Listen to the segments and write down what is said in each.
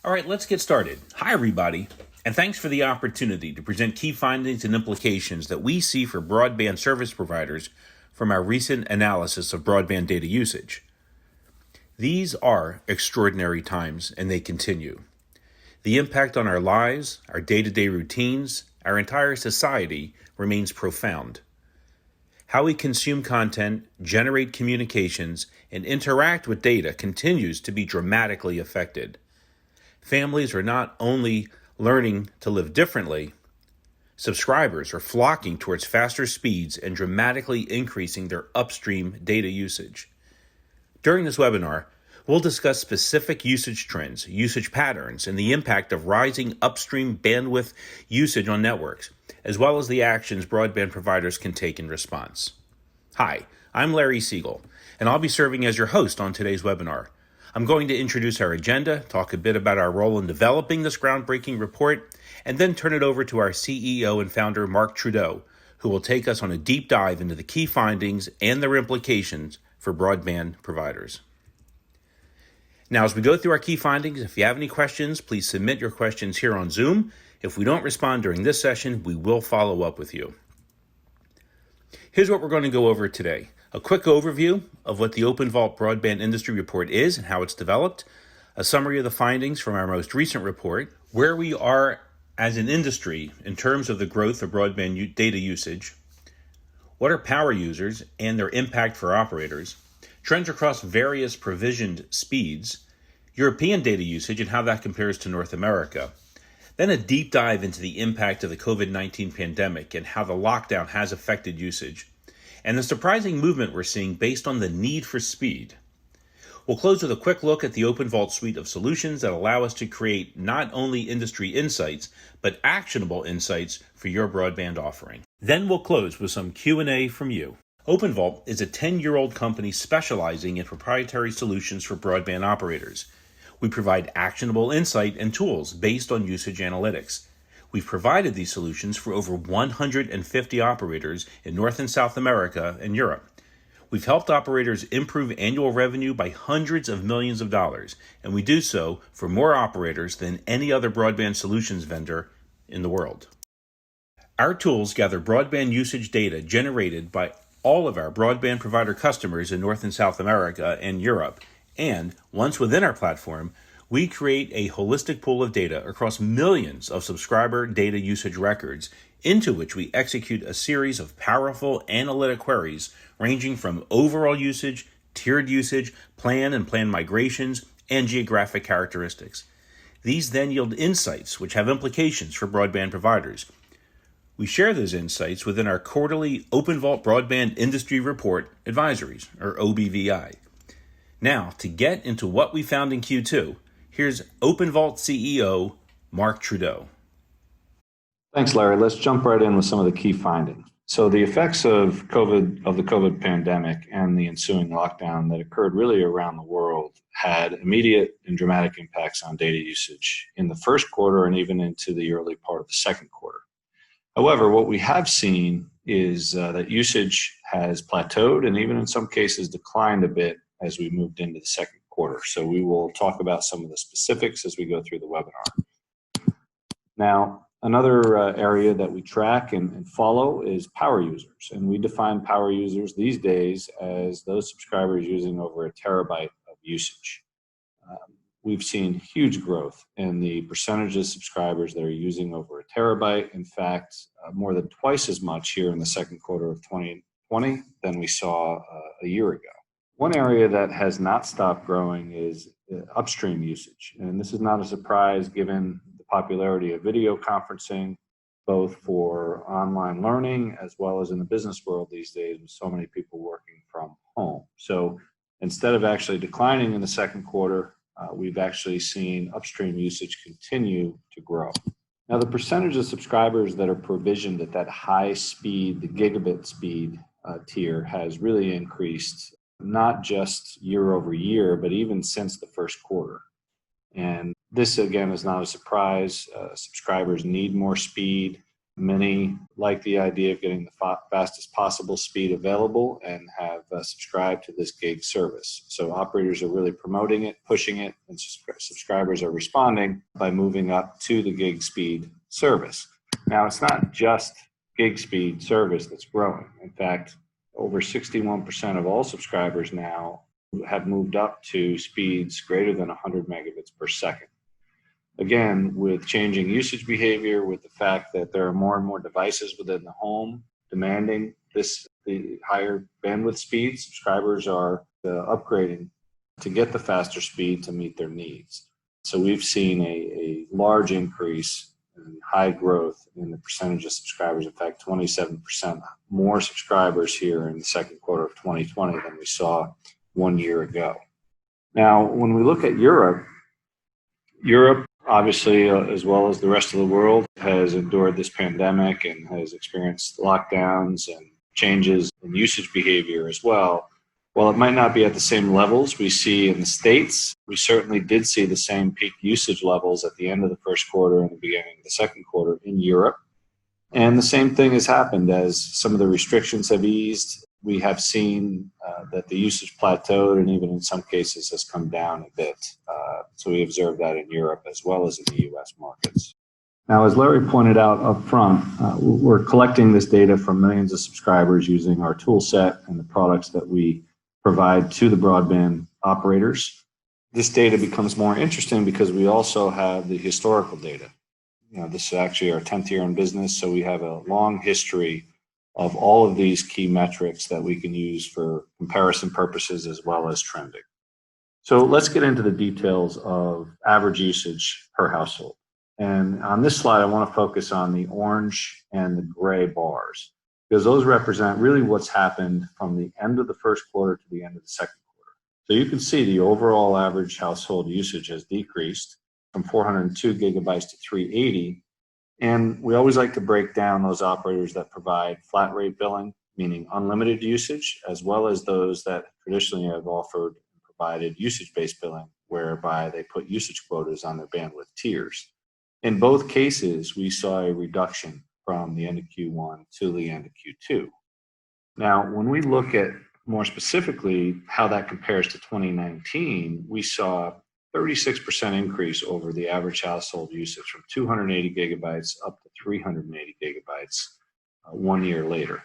All right, let's get started. Hi, everybody, and thanks for the opportunity to present key findings and implications that we see for broadband service providers from our recent analysis of broadband data usage. These are extraordinary times, and they continue. The impact on our lives, our day-to-day routines, our entire society remains profound. How we consume content, generate communications, and interact with data continues to be dramatically affected. Families are not only learning to live differently, subscribers are flocking towards faster speeds and dramatically increasing their upstream data usage. During this webinar, we'll discuss specific usage trends, usage patterns, and the impact of rising upstream bandwidth usage on networks, as well as the actions broadband providers can take in response. Hi, I'm Larry Siegel, and I'll be serving as your host on today's webinar. I'm going to introduce our agenda, talk a bit about our role in developing this groundbreaking report, and then turn it over to our CEO and founder, Mark Trudeau, who will take us on a deep dive into the key findings and their implications for broadband providers. Now, as we go through our key findings, if you have any questions, please submit your questions here on Zoom. If we don't respond during this session, we will follow up with you. Here's what we're going to go over today. A quick overview of what the OpenVault Broadband Industry Report is and how it's developed, a summary of the findings from our most recent report, where we are as an industry in terms of the growth of broadband data usage, what are power users and their impact for operators, trends across various provisioned speeds, European data usage and how that compares to North America, then a deep dive into the impact of the COVID-19 pandemic and how the lockdown has affected usage, and the surprising movement we're seeing based on the need for speed. We'll close with a quick look at the OpenVault suite of solutions that allow us to create not only industry insights, but actionable insights for your broadband offering. Then we'll close with some Q&A from you. OpenVault is a 10-year-old company specializing in proprietary solutions for broadband operators. We provide actionable insight and tools based on usage analytics. We've provided these solutions for over 150 operators in North and South America and Europe. We've helped operators improve annual revenue by hundreds of millions of dollars, and we do so for more operators than any other broadband solutions vendor in the world. Our tools gather broadband usage data generated by all of our broadband provider customers in North and South America and Europe, and once within our platform, we create a holistic pool of data across millions of subscriber data usage records, into which we execute a series of powerful analytic queries ranging from overall usage, tiered usage, plan and plan migrations, and geographic characteristics. These then yield insights which have implications for broadband providers. We share those insights within our quarterly OpenVault Broadband Industry Report advisories, or OVBI. Now, to get into what we found in Q2, here's OpenVault CEO, Mark Trudeau. Thanks, Larry. Let's jump right in with some of the key findings. So the effects of the COVID pandemic and the ensuing lockdown that occurred really around the world had immediate and dramatic impacts on data usage in the first quarter and even into the early part of the second quarter. However, what we have seen is that usage has plateaued and even in some cases declined a bit as we moved into the second quarter. So we will talk about some of the specifics as we go through the webinar. Now, another area that we track and follow is power users. And we define power users these days as those subscribers using over a terabyte of usage. We've seen huge growth in the percentage of subscribers that are using over a terabyte. In fact, more than twice as much here in the second quarter of 2020 than we saw a year ago. One area that has not stopped growing is upstream usage. And this is not a surprise given the popularity of video conferencing, both for online learning as well as in the business world these days with so many people working from home. So instead of actually declining in the second quarter, we've actually seen upstream usage continue to grow. Now, the percentage of subscribers that are provisioned at that high speed, the gigabit speed tier has really increased, not just year over year, but even since the first quarter. And this, again, is not a surprise. Subscribers need more speed. Many like the idea of getting the fastest possible speed available and have subscribed to this gig service. So operators are really promoting it, pushing it, and subscribers are responding by moving up to the gig speed service. Now, it's not just gig speed service that's growing. In fact, over 61% of all subscribers now have moved up to speeds greater than 100 megabits per second. Again, with changing usage behavior, with the fact that there are more and more devices within the home demanding the higher bandwidth speed, subscribers are upgrading to get the faster speed to meet their needs. So we've seen a large increase in high growth in the percentage of subscribers. In fact, 27% more subscribers here in the second quarter of 2020 than we saw 1 year ago. Now, when we look at Europe, obviously, as well as the rest of the world, has endured this pandemic and has experienced lockdowns and changes in usage behavior as well. While it might not be at the same levels we see in the States, we certainly did see the same peak usage levels at the end of the first quarter and the beginning of the second quarter in Europe. And the same thing has happened as some of the restrictions have eased. We have seen that the usage plateaued and even in some cases has come down a bit. So we observed that in Europe as well as in the US markets. Now, as Larry pointed out up front, we're collecting this data from millions of subscribers using our tool set and the products that we provide to the broadband operators. This data becomes more interesting because we also have the historical data. This is actually our 10th year in business, so we have a long history of all of these key metrics that we can use for comparison purposes as well as trending. So let's get into the details of average usage per household. And on this slide, I want to focus on the orange and the gray bars, because those represent really what's happened from the end of the first quarter to the end of the second quarter. So you can see the overall average household usage has decreased from 402 gigabytes to 380. And we always like to break down those operators that provide flat rate billing, meaning unlimited usage, as well as those that traditionally have offered and provided usage-based billing, whereby they put usage quotas on their bandwidth tiers. In both cases, we saw a reduction from the end of Q1 to the end of Q2. Now, when we look at more specifically how that compares to 2019, we saw 36% increase over the average household usage from 280 gigabytes up to 380 gigabytes 1 year later.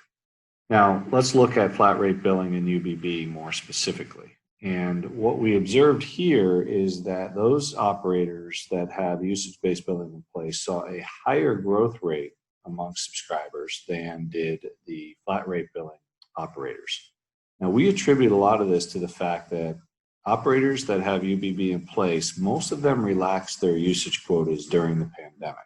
Now, let's look at flat rate billing and UBB more specifically. And what we observed here is that those operators that have usage-based billing in place saw a higher growth rate among subscribers than did the flat rate billing operators. Now, we attribute a lot of this to the fact that operators that have UBB in place, most of them relaxed their usage quotas during the pandemic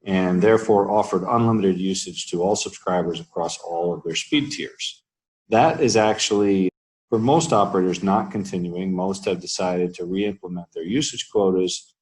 and therefore offered unlimited usage to all subscribers across all of their speed tiers. That is actually, for most operators, not continuing. Most have decided to re-implement their usage quotas.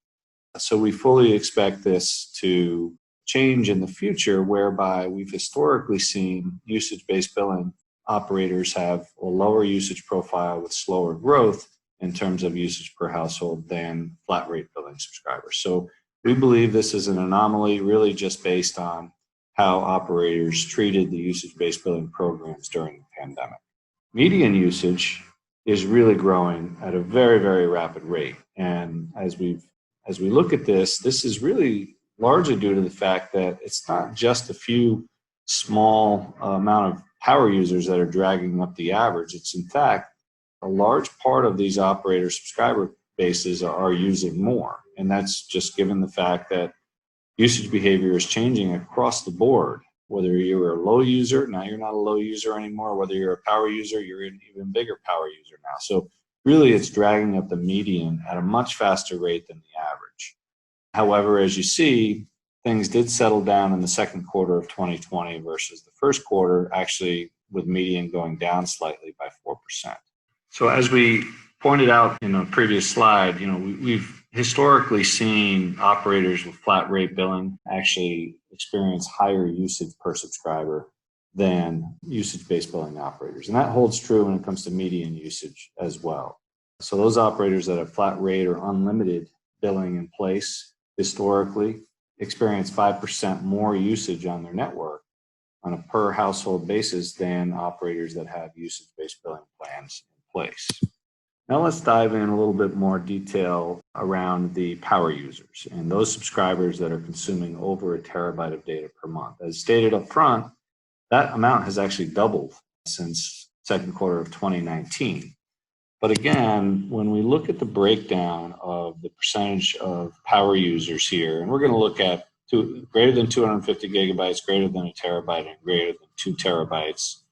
So we fully expect this to change in the future, whereby we've historically seen usage-based billing operators have a lower usage profile with slower growth in terms of usage per household than flat rate billing subscribers. So we believe this is an anomaly really just based on how operators treated the usage-based billing programs during the pandemic. Median usage is really growing at a very, very rapid rate. And as we look at this, this is really largely due to the fact that it's not just a few small amount of power users that are dragging up the average. It's in fact a large part of these operator subscriber bases are using more. And that's just given the fact that usage behavior is changing across the board. Whether you're a low user, now you're not a low user anymore. Whether you're a power user, you're an even bigger power user now. So really it's dragging up the median at a much faster rate than the average. However, as you see, things did settle down in the second quarter of 2020 versus the first quarter, actually with median going down slightly by 4%. So as we pointed out in a previous slide, we've historically seen operators with flat rate billing actually experience higher usage per subscriber than usage-based billing operators. And that holds true when it comes to median usage as well. So those operators that have flat rate or unlimited billing in place historically experience 5% more usage on their network on a per household basis than operators that have usage-based billing plans in place. Now let's dive in a little bit more detail around the power users and those subscribers that are consuming over a terabyte of data per month. As stated up front, that amount has actually doubled since second quarter of 2019. But again, when we look at the breakdown of the percentage of power users here, and we're going to look at greater than 250 gigabytes, greater than a terabyte, and greater than 2 terabytes,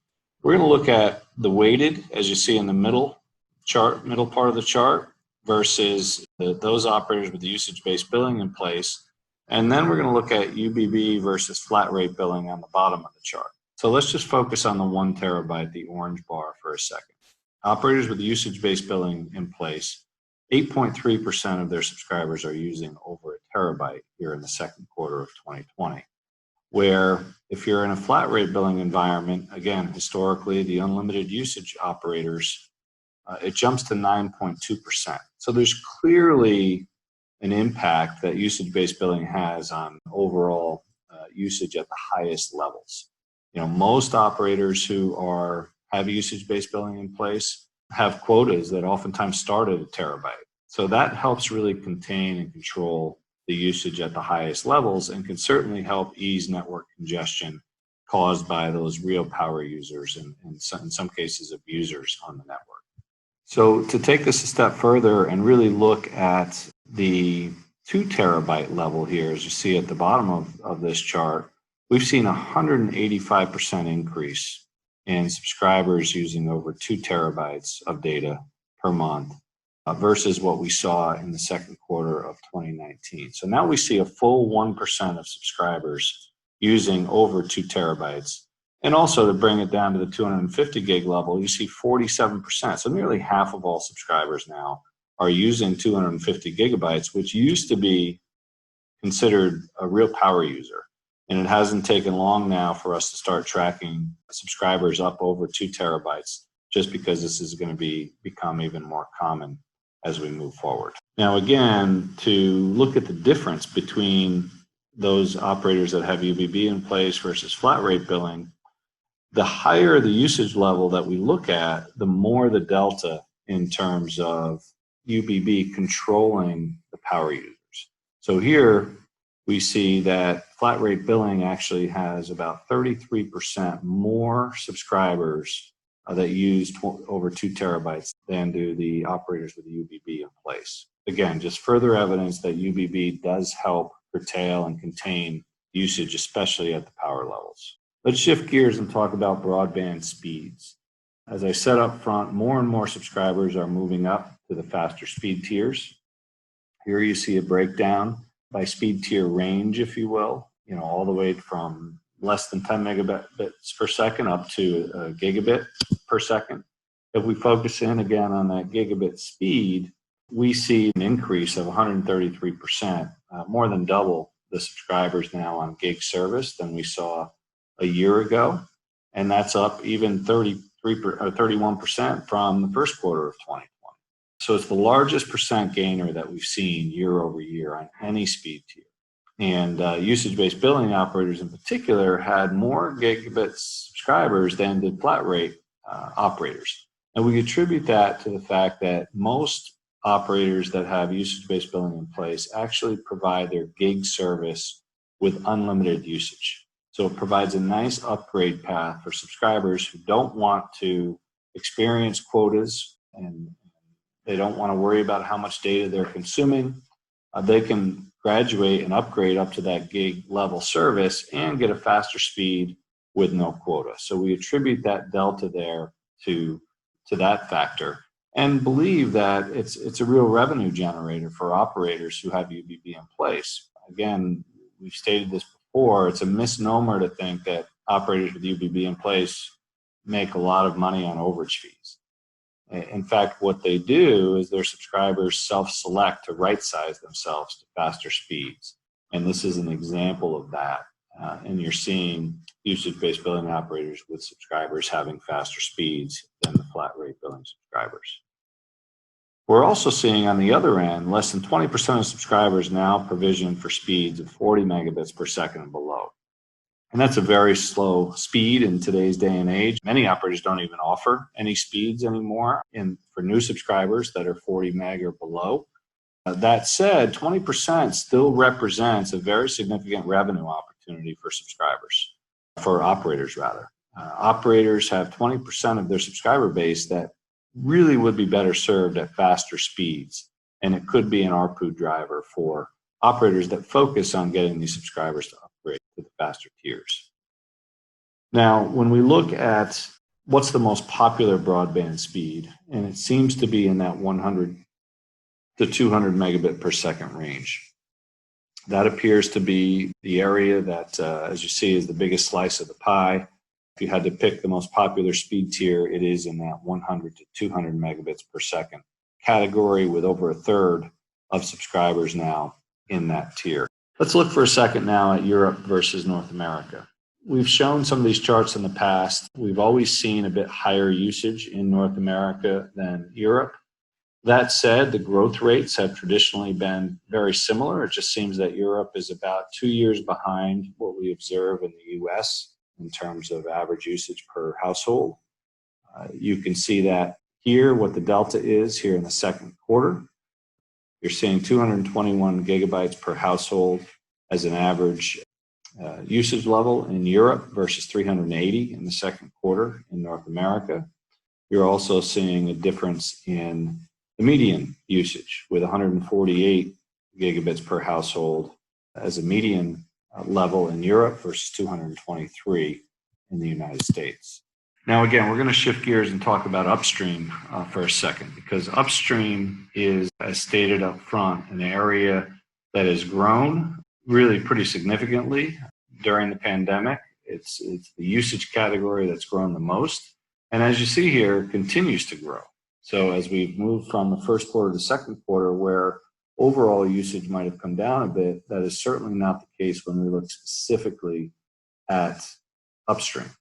we're going to look at the weighted, as you see in the middle part of the chart, versus those operators with the usage-based billing in place. And then we're going to look at UBB versus flat rate billing on the bottom of the chart. So let's just focus on the 1 terabyte, the orange bar, for a second. Operators with usage-based billing in place, 8.3% of their subscribers are using over a terabyte here in the second quarter of 2020. Where if you're in a flat rate billing environment, again, historically, the unlimited usage operators, it jumps to 9.2%. So there's clearly an impact that usage-based billing has on overall usage at the highest levels. Most operators who have usage-based billing in place have quotas that oftentimes start at a terabyte. So that helps really contain and control the usage at the highest levels and can certainly help ease network congestion caused by those real power users and in some cases abusers on the network. So to take this a step further and really look at the 2 terabyte level here, as you see at the bottom of this chart, we've seen a 185% increase in subscribers using over 2 terabytes of data per month versus what we saw in the second quarter of 2019. So now we see a full 1% of subscribers using over 2 terabytes. And also to bring it down to the 250 gig level, you see 47%. So nearly half of all subscribers now are using 250 gigabytes, which used to be considered a real power user. And it hasn't taken long now for us to start tracking subscribers up over 2 terabytes, just because this is going to become even more common as we move forward. Now, again, to look at the difference between those operators that have UBB in place versus flat rate billing, the higher the usage level that we look at, the more the delta in terms of UBB controlling the power users. So here we see that flat rate billing actually has about 33% more subscribers that use over 2 terabytes than do the operators with the UBB in place. Again, just further evidence that UBB does help curtail and contain usage, especially at the power levels. Let's shift gears and talk about broadband speeds. As I said up front, more and more subscribers are moving up to the faster speed tiers. Here you see a breakdown by speed tier range, if you will, all the way from less than 10 megabits per second up to a gigabit per second. If we focus in again on that gigabit speed, we see an increase of 133%, more than double the subscribers now on gig service than we saw a year ago. And that's up even 31% from the first quarter of 2020. So it's the largest percent gainer that we've seen year over year on any speed tier. And usage-based billing operators in particular had more gigabit subscribers than did flat rate operators. And we attribute that to the fact that most operators that have usage-based billing in place actually provide their gig service with unlimited usage. So it provides a nice upgrade path for subscribers who don't want to experience quotas and they don't want to worry about how much data they're consuming. They can graduate and upgrade up to that gig level service and get a faster speed with no quota. So we attribute that delta there to that factor and believe that it's a real revenue generator for operators who have UBB in place. Again, we've stated this before, it's a misnomer to think that operators with UBB in place make a lot of money on overage fees. In fact, what they do is their subscribers self-select to right-size themselves to faster speeds. And this is an example of that. And you're seeing usage-based billing operators with subscribers having faster speeds than the flat rate billing subscribers. We're also seeing on the other end, less than 20% of subscribers now provisioned for speeds of 40 megabits per second and below. And that's a very slow speed in today's day and age. Many operators don't even offer any speeds anymore for new subscribers that are 40 meg or below. That said, 20% still represents a very significant revenue opportunity for subscribers, for operators rather. Operators have 20% of their subscriber base that really would be better served at faster speeds. And it could be an ARPU driver for operators that focus on getting these subscribers to upgrade to the faster tiers. Now, when we look at what's the most popular broadband speed, and it seems to be in that 100 to 200 megabit per second range. That appears to be the area that, as you see, is the biggest slice of the pie. If you had to pick the most popular speed tier, it is in that 100 to 200 megabits per second category, with over a third of subscribers now in that tier. Let's look for a second now at Europe versus North America. We've shown some of these charts in the past. We've always seen a bit higher usage in North America than Europe. That said, the growth rates have traditionally been very similar. It just seems that Europe is about 2 years behind what we observe in the US in terms of average usage per household. You can see that here, what the delta is here in the second quarter. You're seeing 221 gigabytes per household as an average usage level in Europe versus 380 in the second quarter in North America. You're also seeing a difference in the median usage with 148 gigabits per household as a median level in Europe versus 223 in the United States. Now, again, we're going to shift gears and talk about upstream for a second, because upstream is, as stated up front, an area that has grown really pretty significantly during the pandemic. It's the usage category that's grown the most. And as you see here, continues to grow. So as we've moved from the first quarter to the second quarter, where overall usage might have come down a bit, that is certainly not the case when we look specifically at upstream.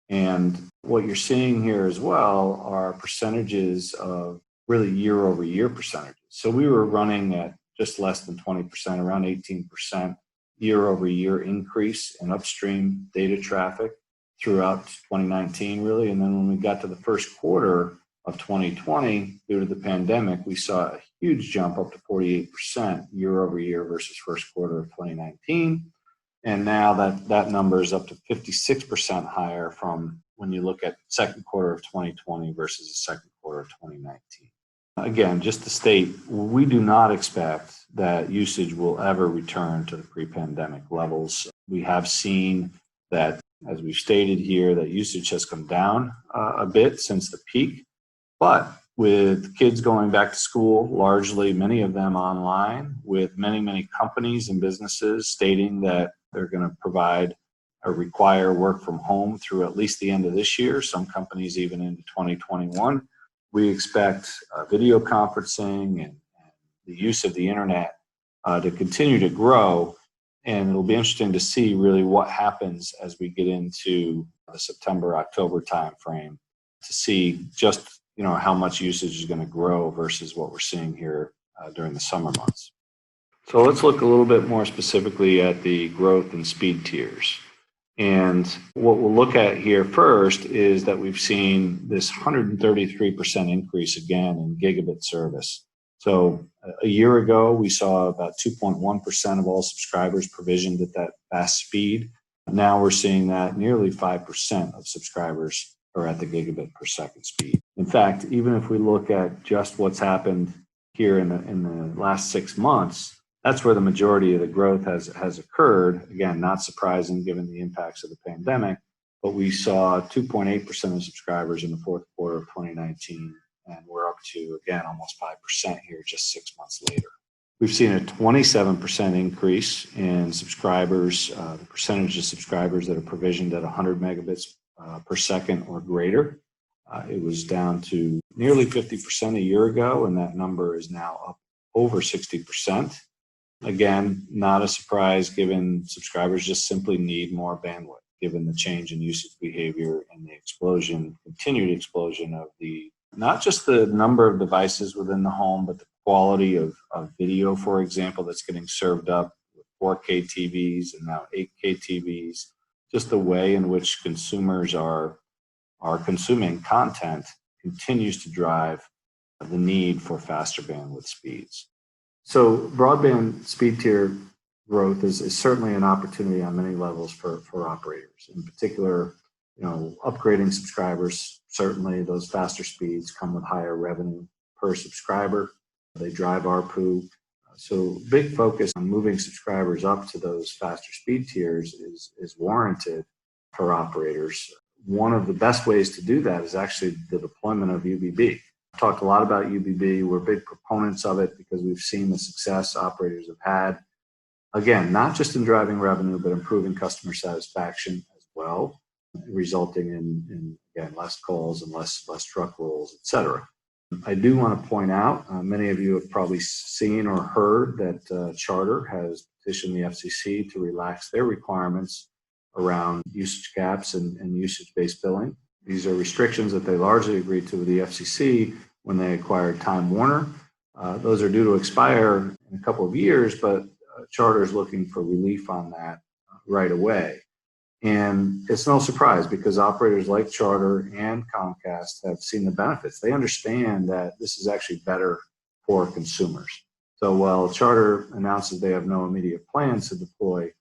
And what you're seeing here as well are percentages of really year over year percentages. So we were running at just less than 20%, around 18% year over year increase in upstream data traffic throughout 2019, really. And then when we got to the first quarter of 2020, due to the pandemic, we saw a huge jump up to 48% year over year versus first quarter of 2019. And now that number is up to 56% higher from when you look at second quarter of 2020 versus the second quarter of 2019. Again, just to state, we do not expect that usage will ever return to the pre-pandemic levels. We have seen that, as we've stated here, that usage has come down a bit since the peak. But with kids going back to school, largely many of them online, with many companies and businesses stating that they're going to provide or require work from home through at least the end of this year, some companies even into 2021, we expect video conferencing and the use of the internet to continue to grow. And it'll be interesting to see really what happens as we get into the September, October timeframe to see just how much usage is going to grow versus what we're seeing here during the summer months. So let's look a little bit more specifically at the growth and speed tiers. And what we'll look at here first is that we've seen this 133% increase again in gigabit service. So a year ago, we saw about 2.1% of all subscribers provisioned at that fast speed. Now we're seeing that nearly 5% of subscribers are at the gigabit per second speed. In fact, even if we look at just what's happened here in the last 6 months, that's where the majority of the growth has occurred. Again, not surprising given the impacts of the pandemic, but we saw 2.8% of subscribers in the fourth quarter of 2019, and we're up to, again, almost 5% here just 6 months later. We've seen a 27% increase in subscribers, the percentage of subscribers that are provisioned at 100 megabits per second or greater. It was down to nearly 50% a year ago, and that number is now up over 60%. Again, not a surprise given subscribers just simply need more bandwidth, given the change in usage behavior and the continued explosion of the not just the number of devices within the home, but the quality of video, for example, that's getting served up with 4K TVs and now 8K TVs. Just the way in which consumers are consuming content continues to drive the need for faster bandwidth speeds. So broadband speed tier growth is certainly an opportunity on many levels for operators. In particular, upgrading subscribers, certainly those faster speeds come with higher revenue per subscriber. They drive ARPU. So big focus on moving subscribers up to those faster speed tiers is warranted for operators. One of the best ways to do that is actually the deployment of UBB. I've talked a lot about UBB. We're big proponents of it because we've seen the success operators have had. Again, not just in driving revenue, but improving customer satisfaction as well, resulting in again, less calls and less truck rolls, et cetera. I do want to point out, many of you have probably seen or heard that Charter has petitioned the FCC to relax their requirements around usage caps and usage-based billing. These are restrictions that they largely agreed to with the FCC when they acquired Time Warner. Those are due to expire in a couple of years, but Charter is looking for relief on that right away. And it's no surprise because operators like Charter and Comcast have seen the benefits. They understand that this is actually better for consumers. So while Charter announces they have no immediate plans to deploy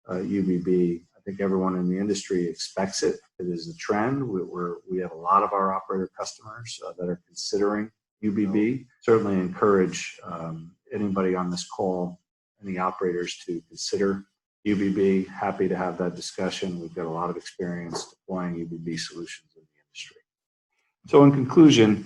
UBB, I think everyone in the industry expects it. It is a trend. We have a lot of our operator customers that are considering UBB. Certainly encourage anybody on this call, any operators, to consider UBB. Happy to have that discussion. We've got a lot of experience deploying UBB solutions in the industry. So in conclusion,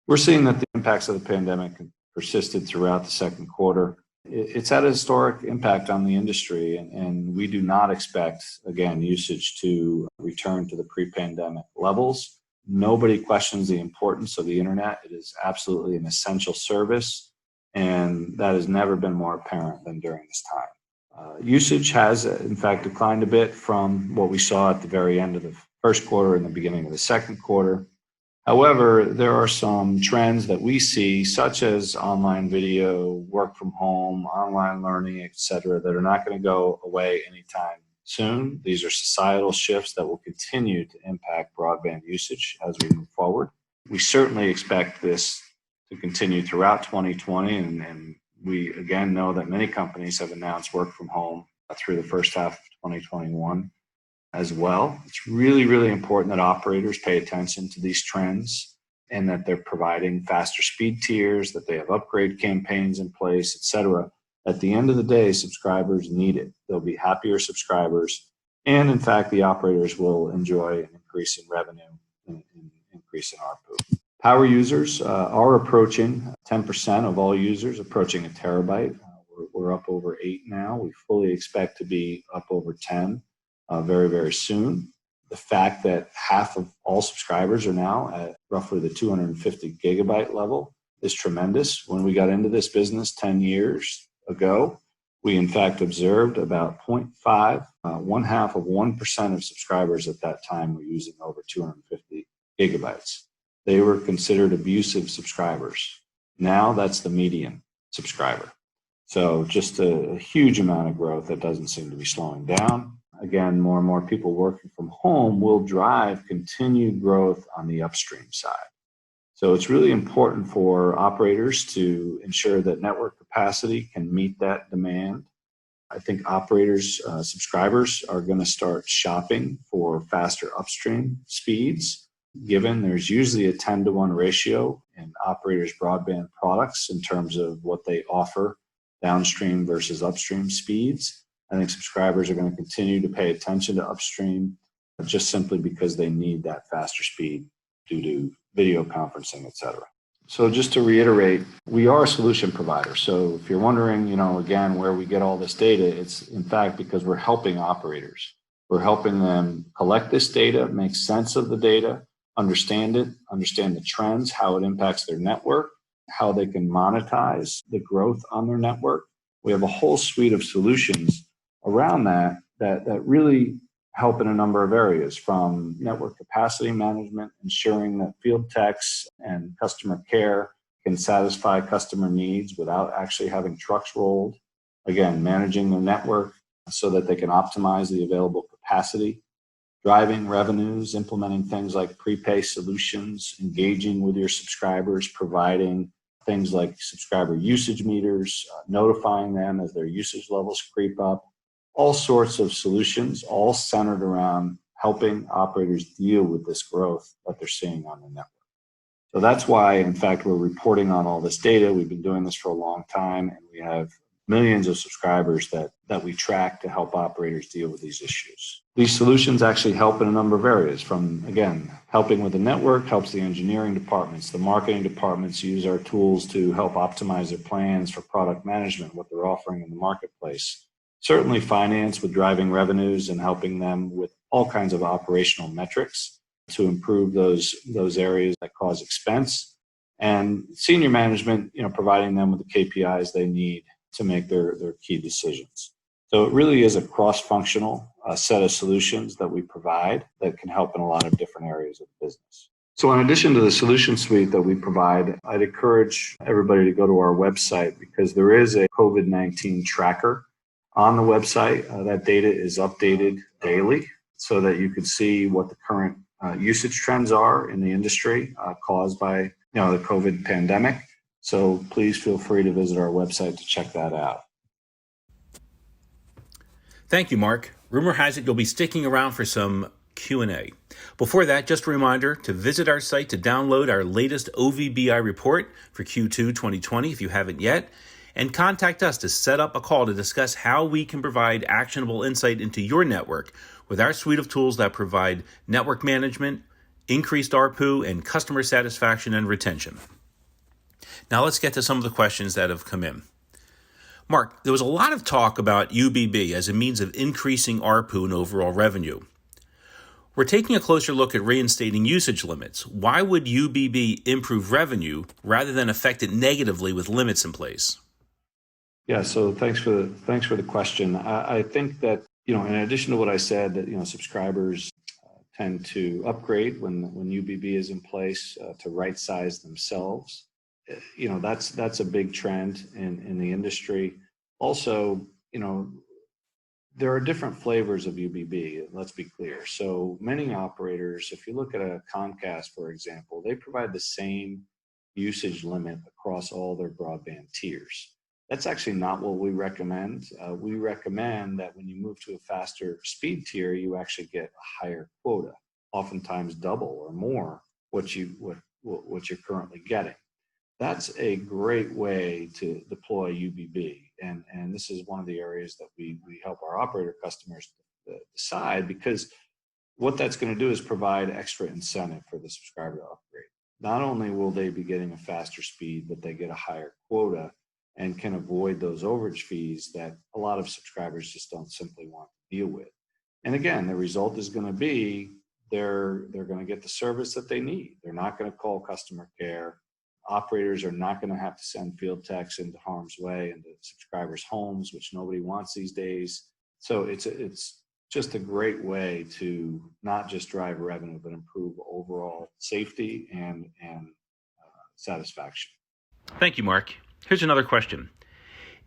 we're seeing that the impacts of the pandemic persisted throughout the second quarter. It's had a historic impact on the industry, and we do not expect, again, usage to return to the pre-pandemic levels. Nobody questions the importance of the internet. It is absolutely an essential service, and that has never been more apparent than during this time. Usage has, in fact, declined a bit from what we saw at the very end of the first quarter and the beginning of the second quarter. However, there are some trends that we see, such as online video, work from home, online learning, et cetera, that are not going to go away anytime soon. These are societal shifts that will continue to impact broadband usage as we move forward. We certainly expect this to continue throughout 2020, and we again know that many companies have announced work from home through the first half of 2021 as well. It's really, really important that operators pay attention to these trends and that they're providing faster speed tiers, that they have upgrade campaigns in place, et cetera. At the end of the day, subscribers need it. They'll be happier subscribers, and in fact, the operators will enjoy an increase in revenue and an increase in ARPU. Power users are approaching 10% of all users, approaching a terabyte. We're up over 8 now. We fully expect to be up over 10 very, very soon. The fact that half of all subscribers are now at roughly the 250 gigabyte level is tremendous. When we got into this business 10 years ago, we in fact observed about 0.5, 0.5% of subscribers at that time were using over 250 gigabytes. They were considered abusive subscribers. Now that's the median subscriber. So just a huge amount of growth that doesn't seem to be slowing down. Again, more and more people working from home will drive continued growth on the upstream side. So it's really important for operators to ensure that network capacity can meet that demand. I think operators, subscribers are going to start shopping for faster upstream speeds, given there's usually a 10-to-1 ratio in operators' broadband products in terms of what they offer downstream versus upstream speeds. I think subscribers are going to continue to pay attention to upstream just simply because they need that faster speed due to video conferencing, et cetera. So just to reiterate, we are a solution provider. So if you're wondering, again, where we get all this data, it's in fact because we're helping operators. We're helping them collect this data, make sense of the data, understand it, understand the trends, how it impacts their network, how they can monetize the growth on their network. We have a whole suite of solutions around that really help in a number of areas, from network capacity management, ensuring that field techs and customer care can satisfy customer needs without actually having trucks rolled. Again, managing their network so that they can optimize the available capacity, driving revenues, implementing things like prepay solutions, engaging with your subscribers, providing things like subscriber usage meters, notifying them as their usage levels creep up, all sorts of solutions, all centered around helping operators deal with this growth that they're seeing on the network. So that's why, in fact, we're reporting on all this data. We've been doing this for a long time, and we have millions of subscribers that we track to help operators deal with these issues. These solutions actually help in a number of areas, from, again, helping with the network, helps the engineering departments, the marketing departments use our tools to help optimize their plans for product management, what they're offering in the marketplace. Certainly finance with driving revenues and helping them with all kinds of operational metrics to improve those areas that cause expense, and senior management, providing them with the KPIs they need to make their key decisions. So it really is a cross-functional set of solutions that we provide that can help in a lot of different areas of the business. So in addition to the solution suite that we provide, I'd encourage everybody to go to our website, because there is a COVID-19 tracker on the website. That data is updated daily so that you can see what the current usage trends are in the industry caused by the COVID pandemic. So please feel free to visit our website to check that out. Thank you, Mark. Rumor has it you'll be sticking around for some Q&A. Before that, just a reminder to visit our site to download our latest OVBI report for Q2 2020 if you haven't yet, and contact us to set up a call to discuss how we can provide actionable insight into your network with our suite of tools that provide network management, increased ARPU, and customer satisfaction and retention. Now let's get to some of the questions that have come in. Mark, there was a lot of talk about UBB as a means of increasing ARPU and overall revenue. We're taking a closer look at reinstating usage limits. Why would UBB improve revenue rather than affect it negatively with limits in place? Yeah, so thanks for the question. I think that in addition to what I said, that subscribers tend to upgrade when UBB is in place to right size themselves. That's a big trend in the industry. Also, there are different flavors of UBB, let's be clear. So many operators, if you look at a Comcast, for example, they provide the same usage limit across all their broadband tiers. That's actually not what we recommend. We recommend that when you move to a faster speed tier, you actually get a higher quota, oftentimes double or more what you're currently getting. That's a great way to deploy UBB, and this is one of the areas that we help our operator customers decide, because what that's going to do is provide extra incentive for the subscriber to upgrade. Not only will they be getting a faster speed, but they get a higher quota and can avoid those overage fees that a lot of subscribers just don't simply want to deal with. And again, the result is going to be they're going to get the service that they need. They're not going to call customer care. Operators are not going to have to send field techs into harm's way, into subscribers' homes, which nobody wants these days. So it's just a great way to not just drive revenue, but improve overall safety and satisfaction. Thank you, Mark. Here's another question.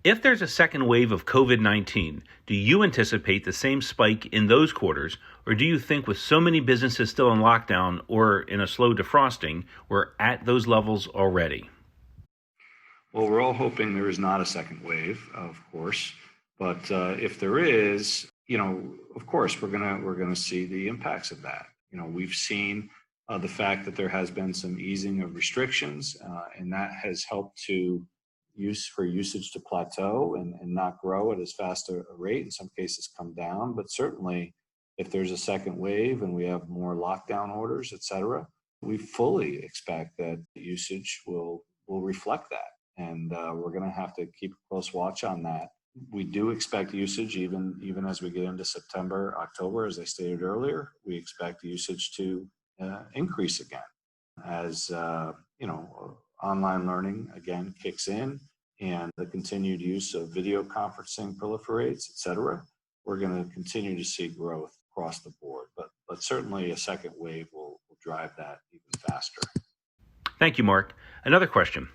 If there's a second wave of COVID-19, do you anticipate the same spike in those quarters, or do you think with so many businesses still in lockdown or in a slow defrosting, we're at those levels already? Well, we're all hoping there is not a second wave, of course, but if there is, of course, we're gonna see the impacts of that. We've seen the fact that there has been some easing of restrictions, and that has helped to usage to plateau and not grow at as fast a rate. In some cases come down, but certainly if there's a second wave and we have more lockdown orders, et cetera, we fully expect that usage will reflect that. And we're going to have to keep a close watch on that. We do expect usage even as we get into September, October, as I stated earlier. We expect usage to increase again as online learning again kicks in and the continued use of video conferencing proliferates, et cetera. We're going to continue to see growth across the board. But certainly a second wave will drive that even faster. Thank you, Mark. Another question.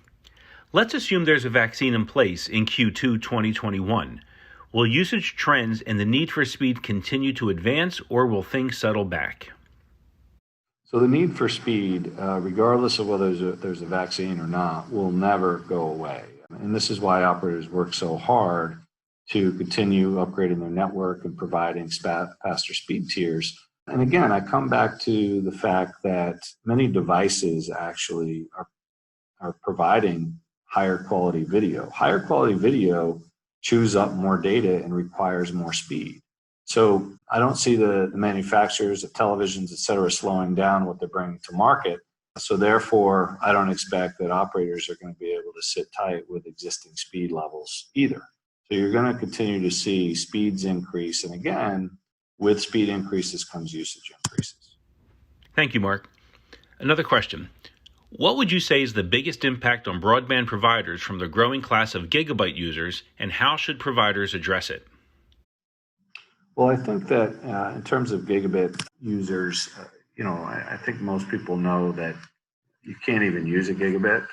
Let's assume there's a vaccine in place in Q2 2021. Will usage trends and the need for speed continue to advance, or will things settle back? So the need for speed, regardless of whether there's a vaccine or not, will never go away. And this is why operators work so hard to continue upgrading their network and providing faster speed tiers. And again, I come back to the fact that many devices actually are providing higher quality video. Higher quality video chews up more data and requires more speed. So I don't see the manufacturers of televisions, et cetera, slowing down what they're bringing to market. So therefore, I don't expect that operators are going to be able to sit tight with existing speed levels either. So you're going to continue to see speeds increase. And again, with speed increases comes usage increases. Thank you, Mark. Another question. What would you say is the biggest impact on broadband providers from the growing class of gigabyte users, and how should providers address it? Well, I think that in terms of gigabit users, I think most people know that you can't even use a gigabit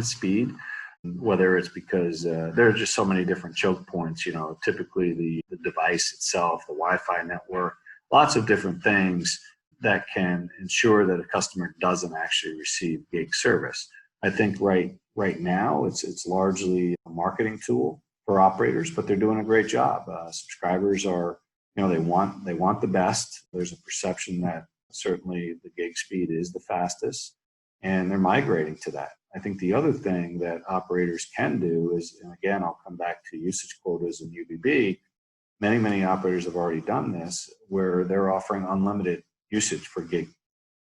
speed, whether it's because there are just so many different choke points, typically the device itself, the Wi-Fi network, lots of different things that can ensure that a customer doesn't actually receive gig service. I think right now it's largely a marketing tool for operators, but they're doing a great job. Subscribers are, they want the best. There's a perception that certainly the gig speed is the fastest, and they're migrating to that. I think the other thing that operators can do is, and again, I'll come back to usage quotas and UBB. Many operators have already done this, where they're offering unlimited usage for gig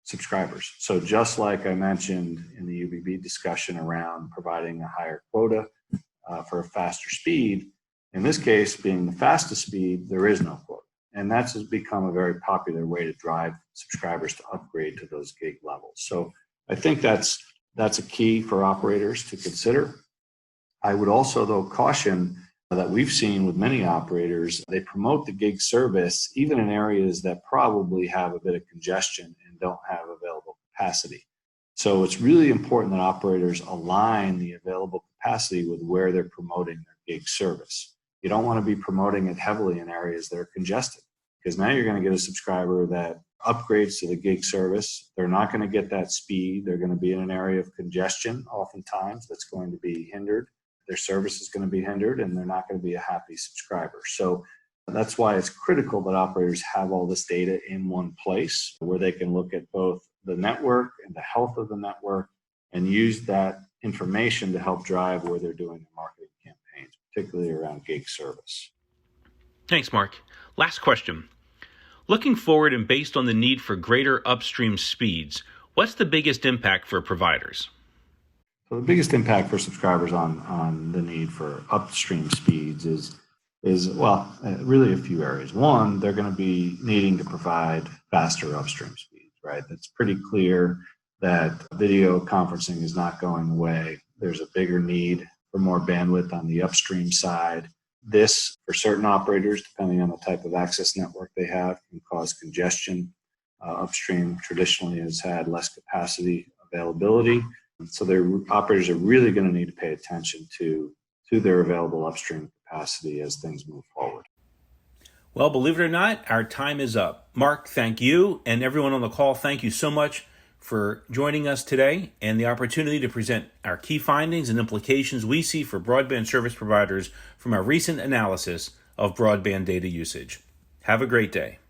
subscribers. So just like I mentioned in the UBB discussion around providing a higher quota for a faster speed, in this case, being the fastest speed, there is no quota. And that's become a very popular way to drive subscribers to upgrade to those gig levels. So I think that's a key for operators to consider. I would also, though, caution that we've seen with many operators, they promote the gig service even in areas that probably have a bit of congestion and don't have available capacity. So it's really important that operators align the available capacity with where they're promoting their gig service. You don't want to be promoting it heavily in areas that are congested, because now you're going to get a subscriber that upgrades to the gig service. They're not going to get that speed. They're going to be in an area of congestion oftentimes that's going to be hindered. Their service is going to be hindered, and they're not going to be a happy subscriber. So that's why it's critical that operators have all this data in one place where they can look at both the network and the health of the network and use that information to help drive where they're doing their marketing campaigns, particularly around gig service. Thanks, Mark. Last question. Looking forward and based on the need for greater upstream speeds, what's the biggest impact for providers? So the biggest impact for subscribers on the need for upstream speeds is really a few areas. One, they're going to be needing to provide faster upstream speeds, right? That's pretty clear that video conferencing is not going away. There's a bigger need for more bandwidth on the upstream side. This, for certain operators, depending on the type of access network they have, can cause congestion. Upstream traditionally has had less capacity availability. So their operators are really going to need to pay attention to their available upstream capacity as things move forward. Well, believe it or not, our time is up. Mark, thank you. And everyone on the call, thank you so much for joining us today and the opportunity to present our key findings and implications we see for broadband service providers from our recent analysis of broadband data usage. Have a great day.